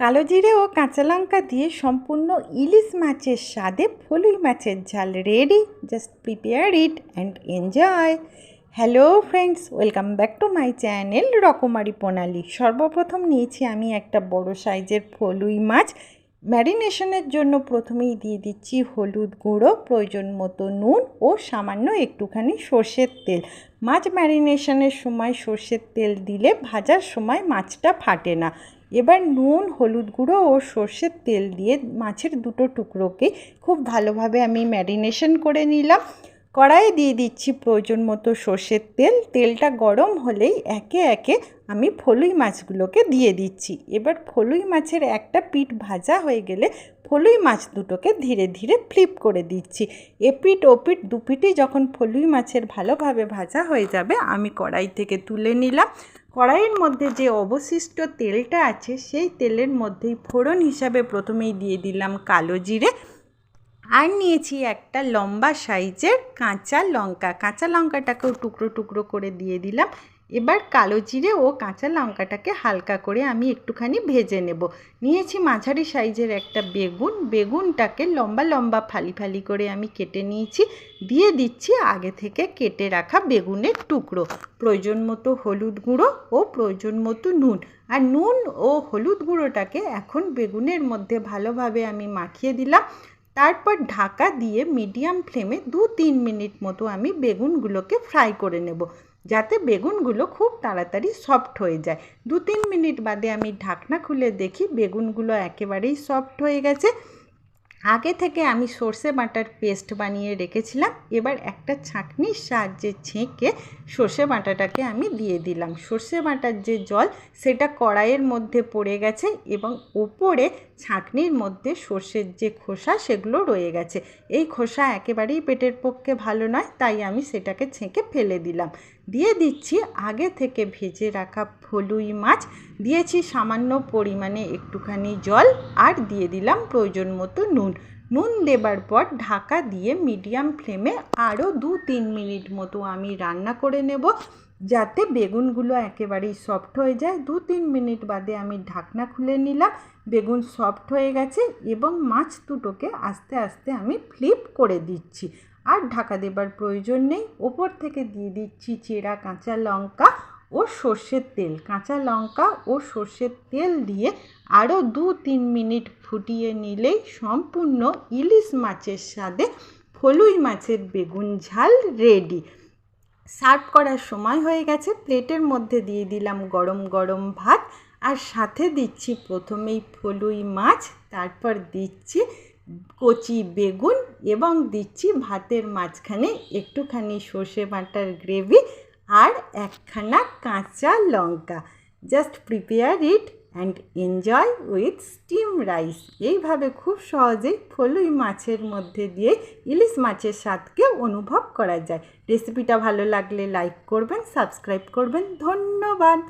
কালো জিরে ও কাঁচা লঙ্কা দিয়ে সম্পূর্ণ ইলিশ মাছের স্বাদে ফলুই মাছের ঝাল ready. Just prepare it and enjoy. Hello friends, welcome back to my channel রকমারি প্রণালী। সর্বপ্রথম নিয়েছি আমি একটা বড় সাইজের ফলুই মাছ। ম্যারিনেশনের জন্য প্রথমেই দিয়ে দিচ্ছি হলুদ গুঁড়ো, প্রয়োজন মতো নুন ও সামান্য একটুখানি সর্ষের তেল। মাছ ম্যারিনেশনের সময় সর্ষের তেল দিলে ভাজার সময় মাছটা ফাটে না। এবার নুন, হলুদ গুঁড়ো ও সর্ষের তেল দিয়ে মাছের দুটো টুকরোকে খুব ভালোভাবে আমি ম্যারিনেশন করে নিলাম। কড়াইয়ে দিয়ে দিচ্ছি প্রয়োজন মতো সর্ষের তেল। তেলটা গরম হলেই একে একে আমি ফলুই মাছগুলোকে দিয়ে দিচ্ছি। এবার ফলুই মাছের একটা পিঠ ভাজা হয়ে গেলে ফলুই মাছ দুটোকে ধীরে ধীরে ফ্লিপ করে দিচ্ছি। এপিঠ ওপিঠ দুপিঠই যখন ফলুই মাছের ভালোভাবে ভাজা হয়ে যাবে আমি কড়াই থেকে তুলে নিলাম। কড়াইয়ের মধ্যে যে অবশিষ্ট তেলটা আছে সেই তেলের মধ্যেই ফোড়ন হিসাবে প্রথমেই দিয়ে দিলাম কালো জিরে, আর নিয়েছি একটা লম্বা সাইজের কাঁচা লঙ্কা। কাঁচা লঙ্কাটাকেও টুকরো টুকরো করে দিয়ে দিলাম। এবার কালো জিরে ও কাঁচা লঙ্কাটাকে হালকা করে আমি একটুখানি ভেজে নেব। নিয়েছি মাঝারি সাইজের একটা বেগুন। বেগুনটাকে লম্বা লম্বা ফালি ফালি করে আমি কেটে নিয়েছি। দিয়ে দিচ্ছি আগে থেকে কেটে রাখা বেগুনের টুকরো, প্রয়োজন মতো হলুদ গুঁড়ো ও প্রয়োজন মতো নুন। আর নুন ও হলুদ গুঁড়োটাকে এখন বেগুনের মধ্যে ভালোভাবে আমি মাখিয়ে দিলাম। তারপর ঢাকা দিয়ে মিডিয়াম ফ্লেমে 2-3 মিনিট মতো আমি বেগুনগুলোকে ফ্রাই করে নেব, যাতে বেগুনগুলো খুব তাড়াতাড়ি সফট হয়ে যায়। 2-3 মিনিট বাদে আমি ঢাকনা খুলে দেখি বেগুনগুলো একেবারেই সফট হয়ে গেছে। আগে থেকে আমি সর্ষে বাটার পেস্ট বানিয়ে রেখেছিলাম। এবার একটা ছাঁকনির সাহায্যে ছেঁকে সর্ষে বাটাটাকে আমি দিয়ে দিলাম। সর্ষে বাটার যে জল সেটা কড়াইয়ের মধ্যে পড়ে গেছে এবং ওপরে ছাঁকনির মধ্যে সর্ষের যে খোসা সেগুলো রয়ে গেছে। এই খোসা একেবারেই পেটের পক্ষে ভালো নয়, তাই আমি সেটাকে ছেঁকে ফেলে দিলাম। দিয়ে দিচ্ছি আগে থেকে ভেজে রাখা ফলুই মাছ, দিয়েছি সামান্য পরিমাণে একটুখানি জল, আর দিয়ে দিলাম প্রয়োজন মতো নুন। নুন দেবার পর ঢাকা দিয়ে মিডিয়াম ফ্লেমে আরও 2-3 মিনিট মতো আমি রান্না করে নেব, যাতে বেগুনগুলো একেবারেই সফট হয়ে যায়। 2-3 মিনিট বাদে আমি ঢাকনা খুলে নিলাম। বেগুন সফট হয়ে গেছে এবং মাছ দুটোকে আস্তে আস্তে আমি ফ্লিপ করে দিচ্ছি। আর ঢাকা দেবার প্রয়োজন নেই। ওপর থেকে দিয়ে দিচ্ছি চেরা কাঁচা লঙ্কা ও সর্ষের তেল। কাঁচা লঙ্কা ও সর্ষের তেল দিয়ে আরও 2-3 মিনিট ফুটিয়ে নিলেই সম্পূর্ণ ইলিশ মাছের স্বাদে ফলুই মাছের বেগুন ঝাল রেডি। সার্ভ করার সময় হয়ে গেছে। প্লেটের মধ্যে দিয়ে দিলাম গরম গরম ভাত, আর সাথে দিচ্ছি প্রথমেই ফলুই মাছ, তারপর দিচ্ছি কচি বেগুন এবং দিচ্ছি ভাতের মাঝখানে একটুখানি সর্ষে বাটার গ্রেভি আর একখানা কাঁচা লঙ্কা। Just prepare it and enjoy with steam rice. এইভাবে খুব সহজেই ফলুই মাছের মধ্যে দিয়ে ইলিশ মাছের স্বাদকে অনুভব করা যায়। রেসিপিটা ভালো লাগলে লাইক করবেন, সাবস্ক্রাইব করবেন। ধন্যবাদ।